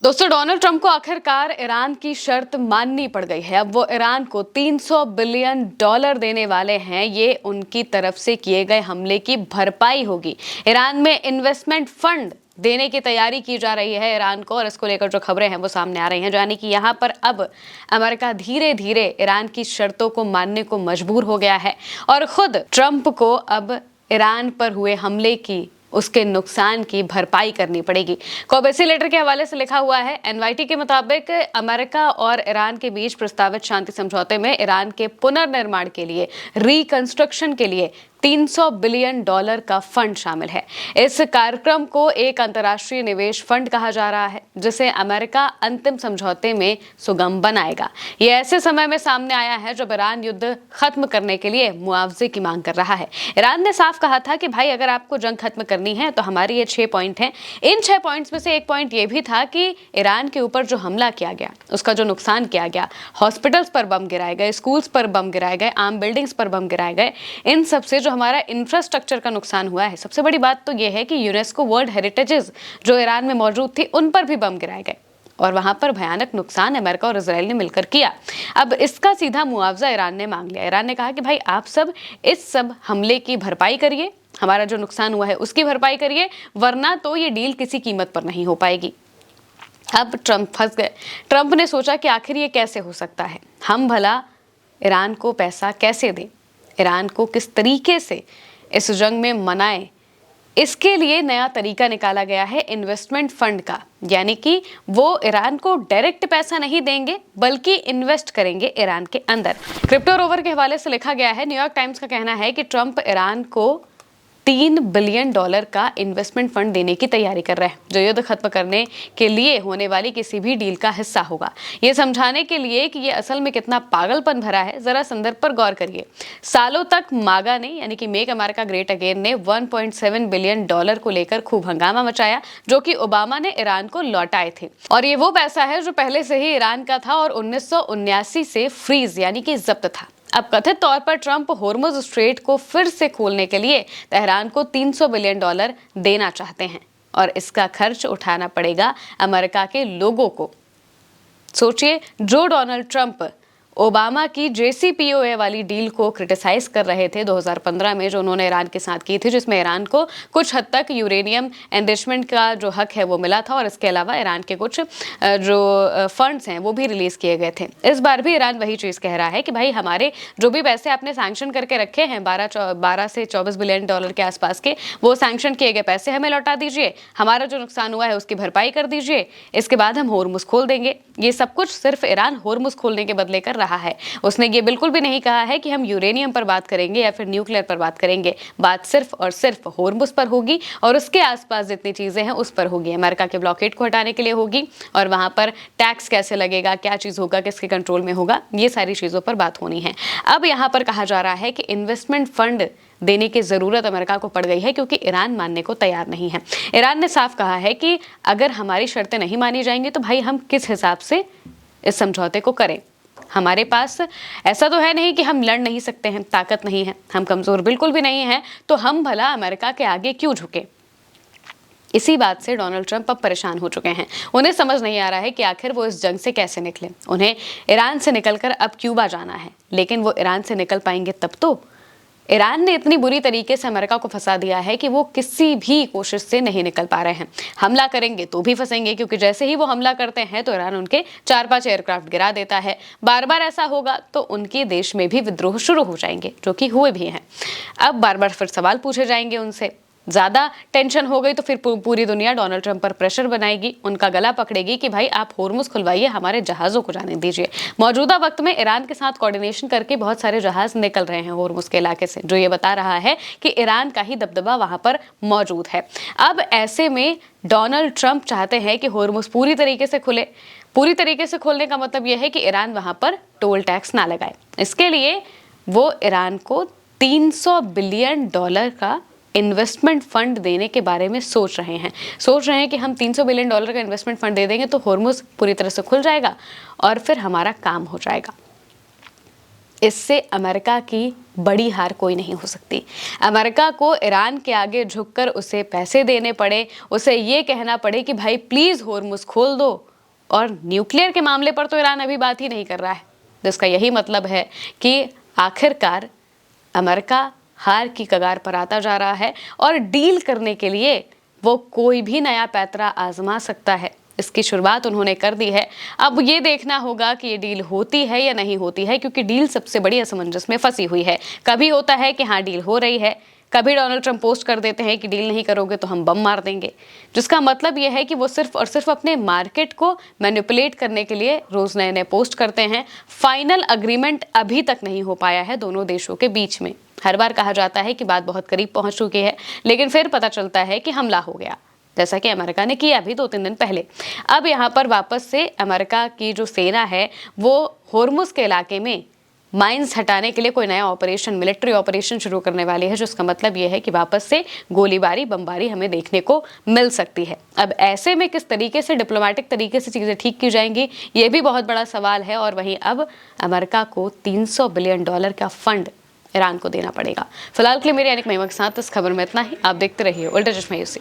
दोस्तों, Donald Trump को आखिरकार ईरान की शर्त माननी पड़ गई है। अब वो ईरान को $300 बिलियन देने वाले हैं। ये उनकी तरफ से किए गए हमले की भरपाई होगी। ईरान में इन्वेस्टमेंट फंड देने की तैयारी की जा रही है ईरान को, और इसको लेकर जो खबरें हैं वो सामने आ रही हैं, यानी कि यहाँ पर अब अमेरिका धीरे धीरे ईरान की शर्तों को मानने को मजबूर हो गया है और खुद ट्रंप को अब ईरान पर हुए हमले की उसके नुकसान की भरपाई करनी पड़ेगी। कोबेसी लेटर के हवाले से लिखा हुआ है, एनवाईटी के मुताबिक अमेरिका और ईरान के बीच प्रस्तावित शांति समझौते में ईरान के पुनर्निर्माण के लिए, रिकंस्ट्रक्शन के लिए $300 बिलियन का फंड शामिल है। इस कार्यक्रम को एक अंतर्राष्ट्रीय निवेश फंड कहा जा रहा है, जिसे अमेरिका अंतिम समझौते में सुगम बनाएगा। यह ऐसे समय में सामने आया है जब ईरान युद्ध खत्म करने के लिए मुआवजे की मांग कर रहा है। ईरान ने साफ कहा था कि भाई, अगर आपको जंग खत्म करनी है तो हमारे ये 6 पॉइंट हैं। इन 6 पॉइंट्स में से एक पॉइंट ये भी था कि ईरान के ऊपर जो हमला किया गया, उसका जो नुकसान किया गया, हॉस्पिटल्स पर बम गिराए गए, स्कूल्स पर बम गिराए गए, आम बिल्डिंग्स पर बम गिराए गए, इन सबसे हमारा इंफ्रास्ट्रक्चर का नुकसान हुआ है। सबसे बड़ी बात तो यह है कि यूनेस्को वर्ल्ड हेरिटेजेस जो ईरान में मौजूद थी, उन पर भी बम गिराए गए और वहां पर भयानक नुकसान अमेरिका और इजराइल ने मिलकर किया। अब इसका सीधा मुआवजा ईरान ने मांग लिया। ईरान ने कहा कि भाई, आप सब इस सब हमले की भरपाई करिए, हमारा जो नुकसान हुआ है उसकी भरपाई करिए, वरना तो ये डील किसी कीमत पर नहीं हो पाएगी। अब ट्रंप फंस गए। ट्रंप ने सोचा कि आखिर ये कैसे हो सकता है, हम भला ईरान को पैसा कैसे दें, ईरान को किस तरीके से इस जंग में मनाएं। इसके लिए नया तरीका निकाला गया है इन्वेस्टमेंट फंड का, यानी कि वो ईरान को डायरेक्ट पैसा नहीं देंगे बल्कि इन्वेस्ट करेंगे ईरान के अंदर। क्रिप्टो रोवर के हवाले से लिखा गया है, न्यूयॉर्क टाइम्स का कहना है कि ट्रंप ईरान को $3 बिलियन का इन्वेस्टमेंट फंड देने की तैयारी कर रहे हैं, जो युद्ध खत्म करने के लिए होने वाली किसी भी डील का हिस्सा होगा। ये समझाने के लिए कि ये असल में कितना पागलपन भरा है, जरा संदर्भ पर गौर करिए। सालों तक मागा ने, यानी कि मेक अमेरिका ग्रेट अगेन ने $1.7 बिलियन को लेकर खूब हंगामा मचाया, जो कि ओबामा ने ईरान को लौटाए थे। और ये वो पैसा है जो पहले से ही ईरान का था और 1979 से फ्रीज यानी कि जब्त था। अब कथित तौर पर ट्रंप होर्मुज स्ट्रेट को फिर से खोलने के लिए तेहरान को $300 बिलियन देना चाहते हैं और इसका खर्च उठाना पड़ेगा अमेरिका के लोगों को। सोचिए, जो डोनाल्ड ट्रंप ओबामा की JCPOA वाली डील को क्रिटिसाइज कर रहे थे 2015 में, जो उन्होंने ईरान के साथ की थी, जिसमें ईरान को कुछ हद तक यूरेनियम एनरिचमेंट का जो हक है वो मिला था और इसके अलावा ईरान के कुछ जो फंड्स हैं वो भी रिलीज किए गए थे। इस बार भी ईरान वही चीज़ कह रहा है कि भाई, हमारे जो भी पैसे आपने सैंक्शन करके रखे हैं 12 से $24 बिलियन के आसपास के, वो सैंक्शन किए गए पैसे हमें लौटा दीजिए, हमारा जो नुकसान हुआ है उसकी भरपाई कर दीजिए, इसके बाद हम होर्मुज खोल देंगे। ये सब कुछ सिर्फ ईरान होर्मुज खोलने के बदले कर रहा है। उसने ये बिल्कुल भी नहीं कहा है कि हम यूरेनियम पर बात करेंगे या फिर न्यूक्लियर पर बात करेंगे। बात सिर्फ और सिर्फ होर्मुज पर होगी और उसके आसपास जितनी चीजें हैं उस पर होगी। अमेरिका के ब्लॉकेड को हटाने के लिए होगी और वहां पर टैक्स कैसे लगेगा, क्या चीज होगा, किसके कंट्रोल में होगा, ये सारी चीजों पर बात होनी है। अब यहां पर कहा जा रहा है कि इन्वेस्टमेंट फंड देने की जरूरत अमेरिका को पड़ गई है, क्योंकि ईरान मानने को तैयार नहीं है। ईरान ने साफ कहा है कि अगर हमारी शर्तें नहीं मानी जाएंगी तो भाई, हम किस हिसाब से इस समझौते को करें। हमारे पास ऐसा तो है नहीं कि हम लड़ नहीं सकते हैं, ताकत नहीं है, हम कमजोर बिल्कुल भी नहीं हैं, तो हम भला अमेरिका के आगे क्यों झुके। इसी बात से डोनाल्ड ट्रंप अब परेशान हो चुके हैं। उन्हें समझ नहीं आ रहा है कि आखिर वो इस जंग से कैसे निकले। उन्हें ईरान से निकलकर अब क्यूबा जाना है, लेकिन वो ईरान से निकल पाएंगे तब तो। ईरान ने इतनी बुरी तरीके से अमेरिका को फंसा दिया है कि वो किसी भी कोशिश से नहीं निकल पा रहे हैं। हमला करेंगे तो भी फंसेंगे, क्योंकि जैसे ही वो हमला करते हैं तो ईरान उनके 4-5 एयरक्राफ्ट गिरा देता है। बार बार ऐसा होगा तो उनके देश में भी विद्रोह शुरू हो जाएंगे, जो कि हुए भी हैं। अब बार बार फिर सवाल पूछे जाएंगे उनसे। ज़्यादा टेंशन हो गई तो फिर पूरी दुनिया डोनाल्ड ट्रंप पर प्रेशर बनाएगी, उनका गला पकड़ेगी कि भाई, आप होर्मुज खुलवाइए, हमारे जहाज़ों को जाने दीजिए। मौजूदा वक्त में ईरान के साथ कोऑर्डिनेशन करके बहुत सारे जहाज़ निकल रहे हैं होर्मुज के इलाके से, जो ये बता रहा है कि ईरान का ही दबदबा वहां पर मौजूद है। अब ऐसे में डोनाल्ड ट्रंप चाहते हैं कि होर्मुज पूरी तरीके से खुले। पूरी तरीके से खोलने का मतलब यह है कि ईरान वहां पर टोल टैक्स ना लगाए। इसके लिए वो ईरान को $300 बिलियन का इन्वेस्टमेंट फंड देने के बारे में सोच रहे हैं कि हम $300 बिलियन का इन्वेस्टमेंट फंड दे देंगे तो होर्मुज पूरी तरह से खुल जाएगा और फिर हमारा काम हो जाएगा। इससे अमेरिका की बड़ी हार कोई नहीं हो सकती। अमेरिका को ईरान के आगे झुककर उसे पैसे देने पड़े, उसे ये कहना पड़े कि भाई प्लीज होर्मुज खोल दो, और न्यूक्लियर के मामले पर तो ईरान अभी बात ही नहीं कर रहा है, जिसका यही मतलब है कि आखिरकार अमेरिका हार की कगार पर आता जा रहा है और डील करने के लिए वो कोई भी नया पैतरा आजमा सकता है। इसकी शुरुआत उन्होंने कर दी है। अब ये देखना होगा कि ये डील होती है या नहीं होती है, क्योंकि डील सबसे बड़ी असमंजस में फंसी हुई है। कभी होता है कि हाँ डील हो रही है, कभी डोनाल्ड ट्रंप पोस्ट कर देते हैं कि डील नहीं करोगे तो हम बम मार देंगे, जिसका मतलब यह है कि वो सिर्फ और सिर्फ अपने मार्केट को मैनिपुलेट करने के लिए रोज नए नए पोस्ट करते हैं। फाइनल अग्रीमेंट अभी तक नहीं हो पाया है दोनों देशों के बीच में। हर बार कहा जाता है कि बात बहुत करीब पहुंच चुकी है, लेकिन फिर पता चलता है कि हमला हो गया, जैसा कि अमेरिका ने किया अभी 2-3 दिन पहले। अब यहाँ पर वापस से अमेरिका की जो सेना है वो होर्मुज के इलाके में माइंस हटाने के लिए कोई नया ऑपरेशन, मिलिट्री ऑपरेशन शुरू करने वाली है, जिसका मतलब यह है कि वापस से गोलीबारी, बमबारी हमें देखने को मिल सकती है। अब ऐसे में किस तरीके से डिप्लोमेटिक तरीके से चीज़ें ठीक की जाएंगी, ये भी बहुत बड़ा सवाल है। और वहीं अब अमेरिका को $300 बिलियन का फंड ईरान को देना पड़ेगा। फिलहाल के लिए मेरी यानी महिमा के साथ इस खबर में इतना ही। आप देखते रहिए उल्टा चश्मा यूसी।